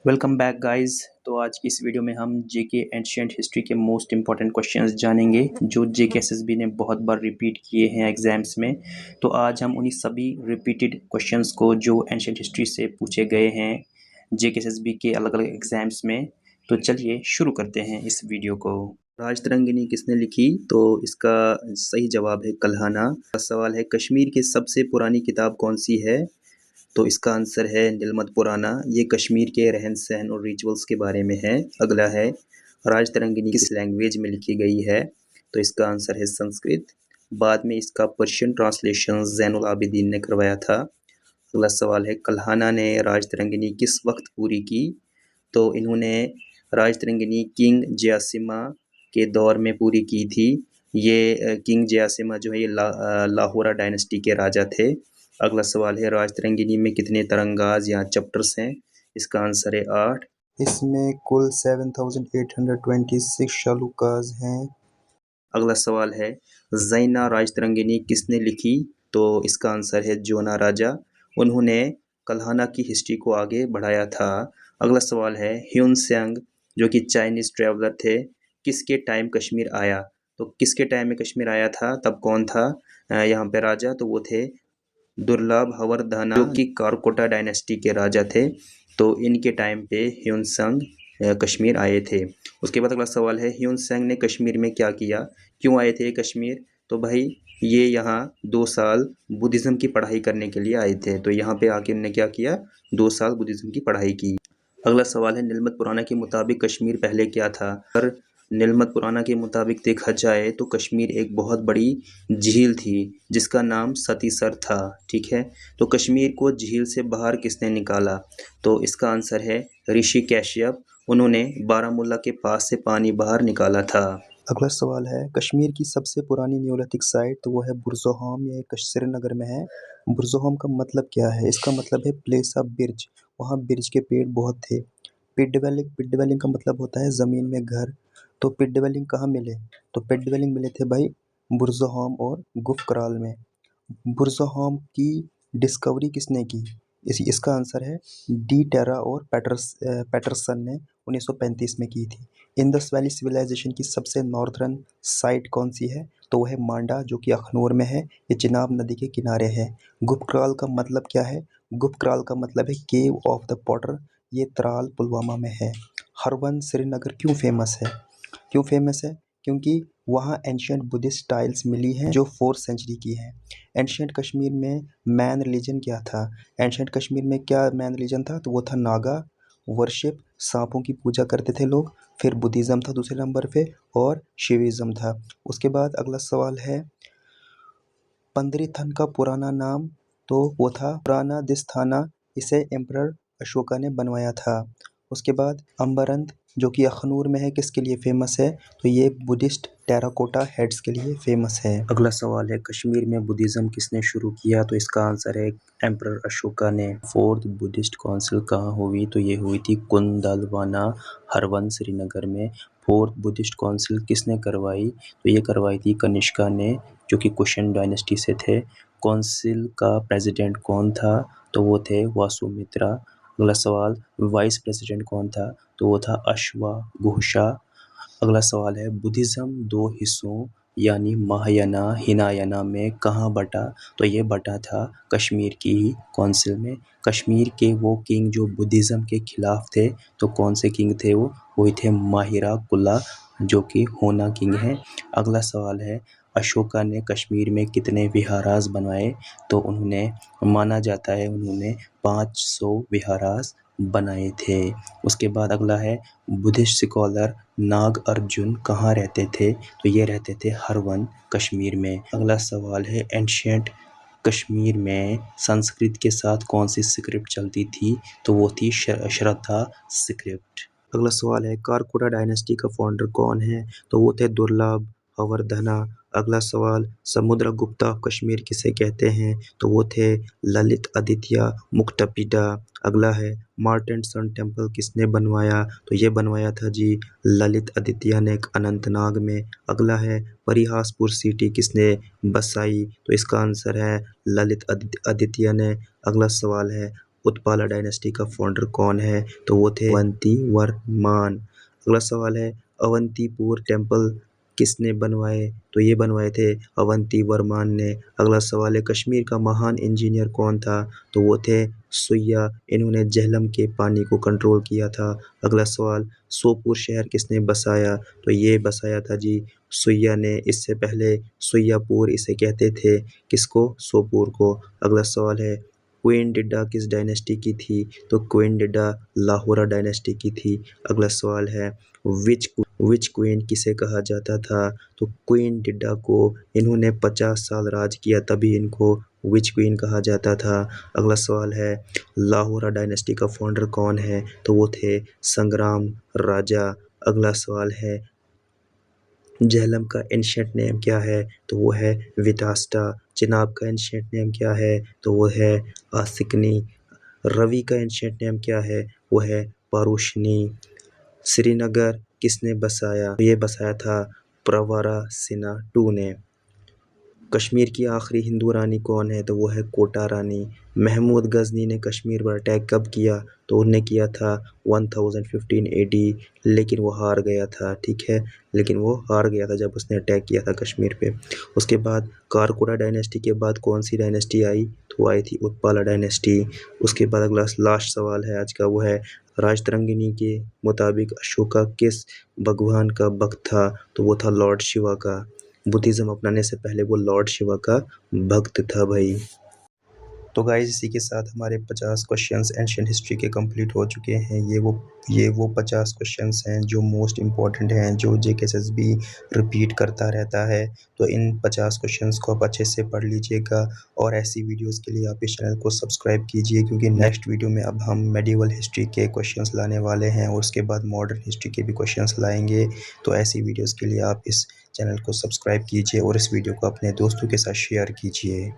Welcome back guys. तो आज की इस वीडियो में हम जेके एंशिएंट हिस्ट्री के मोस्ट इंपॉर्टेंट क्वेश्चंस जानेंगे जो जेके एसएसबी ने बहुत बार रिपीट किए हैं एग्जाम्स में। तो आज हम उन्हीं सभी रिपीटेड क्वेश्चंस को जो एंशिएंट हिस्ट्री से पूछे गए हैं जेके एसएसबी के अलग अलग एग्जाम्स में, तो चलिए शुरू करते हैं इस वीडियो को। राजतरंगिणी किसने लिखी? तो इसका सही जवाब है कल्हाना। सवाल है कश्मीर की सबसे पुरानी किताब कौन सी है? तो इसका आंसर है नीलमत पुराना। ये कश्मीर के रहन सहन और रिचुअल्स के बारे में है। अगला है राजतरंगिणी किस लैंग्वेज में लिखी गई है? तो इसका आंसर है संस्कृत। बाद में इसका पर्शियन ट्रांसलेशन ज़ैनुल आबिदीन ने करवाया था। अगला सवाल है कल्हाना ने राजतरंगिणी किस वक्त पूरी की? तो इन्होंने राजतरंगिणी किंग जयासिमा के दौर में पूरी की थी। ये किंग जयासिमा जो है ये लाहौरा डायनेस्टी के राजा थे। अगला सवाल है राजतरंगिणी में कितने तरंगाज या चैप्टर्स हैं? इसका आंसर है 8। इसमें कुल 7826 शालूकाज हैं। अगला सवाल है ज़ैना राजतरंगिणी किसने लिखी? तो इसका आंसर है जोना राजा। उन्होंने कल्हाना की हिस्ट्री को आगे बढ़ाया था। अगला सवाल है ह्यून सेंग जो कि चाइनीज़ ट्रैवलर थे, किसके टाइम कश्मीर आया? तो किसके टाइम में कश्मीर आया था, तब कौन था यहाँ पे राजा? तो वो थे दुर्लभ हवर्धना जो कि कारकोटा डायनेस्टी के राजा थे। तो इनके टाइम पे ह्यून सेंग कश्मीर आए थे। उसके बाद अगला सवाल है ह्यून सेंग ने कश्मीर में क्या किया? क्यों आए थे कश्मीर? तो भाई ये यहाँ 2 साल बुद्धिज़्म की पढ़ाई करने के लिए आए थे। तो यहाँ पे आके उन्होंने क्या किया? 2 साल बुद्धिज़्म की पढ़ाई की। अगला सवाल है नीलमत पुराना के मुताबिक कश्मीर पहले क्या था? पर नीलमत पुराना के मुताबिक देखा जाए तो कश्मीर एक बहुत बड़ी झील थी जिसका नाम सतीसर था। ठीक है, तो कश्मीर को झील से बाहर किसने निकाला? तो इसका आंसर है ऋषि कश्यप। उन्होंने बारामूला के पास से पानी बाहर निकाला था। अगला सवाल है कश्मीर की सबसे पुरानी नियोलिथिक साइट, तो वो है बुरज़ोहम, ये श्रीनगर में है। बुरज़ोहम का मतलब क्या है? इसका मतलब है प्लेस ऑफ बिर्ज। वहाँ बिर्ज के पेड़ बहुत थे। पिट डिवेलिंग का मतलब होता है ज़मीन में घर। तो पिट डिवेलिंग कहाँ मिले? तो पिट डिवेलिंग मिले थे भाई बुरज़ोहम और गुफकराल में। बुरज़ोहम की डिस्कवरी किसने की? इसका आंसर है डी टेरा और पैटरसन ने 1935 में की थी। इंडस वैली सिविलाइजेशन की सबसे नॉर्थर्न साइट कौन सी है? तो वह है मांडा जो कि अखनूर में है। ये चिनाब नदी के किनारे है। गुप्तक्राल का मतलब क्या है? गुप्तक्राल का मतलब है केव ऑफ द पॉटर। ये त्राल पुलवामा में है। हरवन श्रीनगर क्यों फेमस है? क्यों फेमस है? क्योंकि वहाँ एंशियंट बुद्धिस्ट टाइल्स मिली हैं जो 4th सेंचुरी की हैं। एंशियंट कश्मीर में मैन रिलीजन क्या था? एंशियंट कश्मीर में क्या मैन रिलीजन था? तो वो था नागा वर्शिप, सांपों की पूजा करते थे लोग। फिर बुद्धिज़्म था दूसरे नंबर पे और शिविज़्म था। उसके बाद अगला सवाल है पंद्रीथन का पुराना नाम, तो वो था पुराना दिस्थाना। इसे एम्परर अशोका ने बनवाया था। उसके बाद अम्बरंत जो कि अखनूर में है, किसके लिए फेमस है? तो ये बुद्धिस्ट टेराकोटा हेड्स के लिए फेमस है। अगला सवाल है कश्मीर में बुद्धिज़्म किसने शुरू किया? तो इसका आंसर है एम्परर अशोका ने। 4th बुद्धिस्ट काउंसिल कहाँ हुई? तो ये हुई थी कुंदलवाना हरवन श्रीनगर में। 4th बुद्धिस्ट काउंसिल किसने करवाई? तो ये करवाई थी कनिष्का ने जो कि कुशन डायनेस्टी से थे। काउंसिल का प्रेसिडेंट कौन था? तो वो थे वासुमित्रा। अगला सवाल वाइस प्रेसिडेंट कौन था? तो वो था अश्वघोषा। अगला सवाल है बुद्धिज़्म 2 हिस्सों यानी महायाना हिनायाना में कहाँ बटा? तो ये बटा था कश्मीर की काउंसिल में। कश्मीर के वो किंग जो बुद्धिज़्म के खिलाफ थे, तो कौन से किंग थे वो? वही थे माहिरा कुल्ला जो कि होना किंग हैं। अगला सवाल है अशोका ने कश्मीर में कितने विहारास बनवाए? तो उन्होंने माना जाता है उन्होंने 500 विहारास बनाए थे। उसके बाद अगला है बुद्धिस्ट स्कॉलर नाग अर्जुन कहाँ रहते थे? तो ये रहते थे हरवन कश्मीर में। अगला सवाल है एंशिएंट कश्मीर में संस्कृत के साथ कौन सी स्क्रिप्ट चलती थी? तो वो थी श्रद्धा स्क्रिप्ट। अगला सवाल है कारकोटा डायनेस्टी का फाउंडर कौन है? तो वो थे दुर्लभ हवर्धना। अगला सवाल समुद्रगुप्ता ऑफ कश्मीर किसे कहते हैं? तो वो थे ललित आदित्य मुक्तापिला। अगला है मार्टेन सन टेम्पल किसने बनवाया? तो ये बनवाया था जी ललित आदित्य ने अनंतनाग में। अगला है परिहासपुर सिटी किसने बसाई? तो इसका आंसर है ललित आदित्य ने। अगला सवाल है उत्पाला डायनेस्टी का फाउंडर कौन है? तो वो थे अवंतीवर्मान। अगला सवाल है अवंतीपुर टेम्पल किसने बनवाए? तो ये बनवाए थे अवंतीवर्मान ने। अगला सवाल है कश्मीर का महान इंजीनियर कौन था? तो वो थे सुइया। इन्होंने झेलम के पानी को कंट्रोल किया था। अगला सवाल सोपुर शहर किसने बसाया? तो ये बसाया था जी सुइया ने। इससे पहले सुइयापुर इसे कहते थे। किसको? सोपुर को। अगला सवाल है क्वीन डिड्डा किस डायनेस्टी की थी? तो क्वीन डिड्डा लाहौरा डायनेस्टी की थी। अगला सवाल है विच क्वीन किसे कहा जाता था? तो क्वीन डिड्डा को। इन्होंने 50 साल राज किया तभी इनको विच क्वीन कहा जाता था। अगला सवाल है लाहौरा डायनेस्टी का फाउंडर कौन है? तो वो थे संग्राम राजा। अगला सवाल है झेलम का एंशिएंट नेम क्या है? तो वो है विटास्टा। चिनाब का एंशिएंट नेम क्या है? तो वो है आसिकनी। रवि का एंशिएंट नेम क्या है? वो है पारुशनी। श्रीनगर किसने बसाया? ये बसाया था प्रवरा सिन्हा II ने। कश्मीर की आखिरी हिंदू रानी कौन है? तो वो है कोटा रानी। महमूद गजनी ने कश्मीर पर अटैक कब किया? तो उन्होंने किया था 1015 AD, लेकिन वो हार गया था। ठीक है, लेकिन वो हार गया था जब उसने अटैक किया था कश्मीर पे। उसके बाद कारकोड़ा डायनेस्टी के बाद कौन सी डायनेस्टी आई? तो वो आई थी उत्पाला डायनेस्टी। उसके बाद अगला लास्ट सवाल है आज का, वो है राजतरंगिणी के मुताबिक अशोका किस भगवान का भक्त था? तो वो था लॉर्ड शिवा का। बुद्धिज़्म अपनाने से पहले वो लॉर्ड शिवा का भक्त था भाई। तो गाइस इसी के साथ हमारे 50 क्वेश्चंस एंशिएंट हिस्ट्री के कंप्लीट हो चुके हैं। ये वो 50 क्वेश्चंस हैं जो मोस्ट इम्पॉर्टेंट हैं, जो JKSSB रिपीट करता रहता है। तो इन 50 क्वेश्चंस को आप अच्छे से पढ़ लीजिएगा और ऐसी वीडियोस के लिए आप इस चैनल को सब्सक्राइब कीजिए, क्योंकि नेक्स्ट वीडियो में अब हम मेडिवल हिस्ट्री के क्वेश्चंस लाने वाले हैं और उसके बाद मॉडर्न हिस्ट्री के भी क्वेश्चंस लाएंगे। तो ऐसी वीडियोज़ के लिए आप इस चैनल को सब्सक्राइब कीजिए और इस वीडियो को अपने दोस्तों के साथ शेयर कीजिए।